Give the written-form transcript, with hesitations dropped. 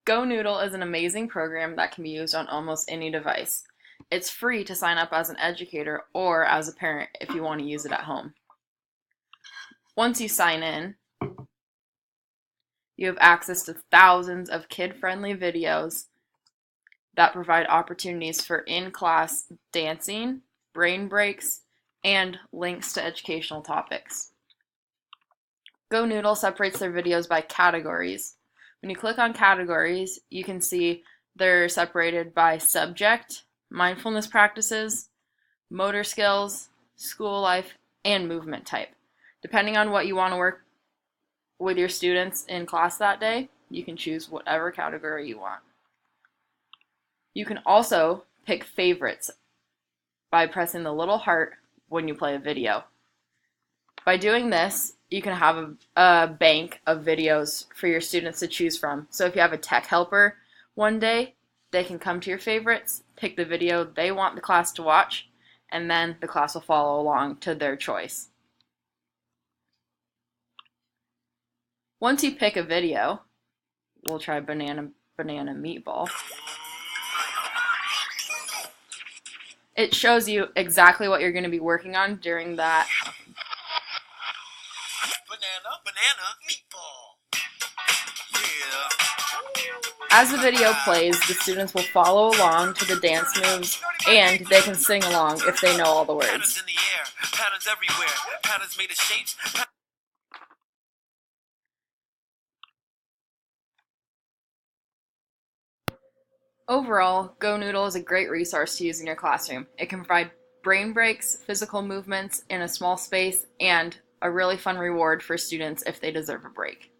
GoNoodle is an amazing program that can be used on almost any device. It's free to sign up as an educator or as a parent if you want to use it at home. Once you sign in, you have access to thousands of kid-friendly videos that provide opportunities for in-class dancing, brain breaks, and links to educational topics. GoNoodle separates their videos by categories. When you click on categories, you can see they're separated by subject, mindfulness practices, motor skills, school life, and movement type. Depending on what you want to work with your students in class that day, you can choose whatever category you want. You can also pick favorites by pressing the little heart when you play a video. By doing this, you can have a bank of videos for your students to choose from. So if you have a tech helper one day, they can come to your favorites, pick the video they want the class to watch, and then the class will follow along to their choice. Once you pick a video, we'll try banana meatball. It shows you exactly what you're going to be working on during that banana meatball. Yeah. As the video plays, the students will follow along to the dance moves, and they can sing along if they know all the words. Patterns in the air, patterns everywhere, patterns made of shapes. Overall, GoNoodle is a great resource to use in your classroom. It can provide brain breaks, physical movements in a small space, and a really fun reward for students if they deserve a break.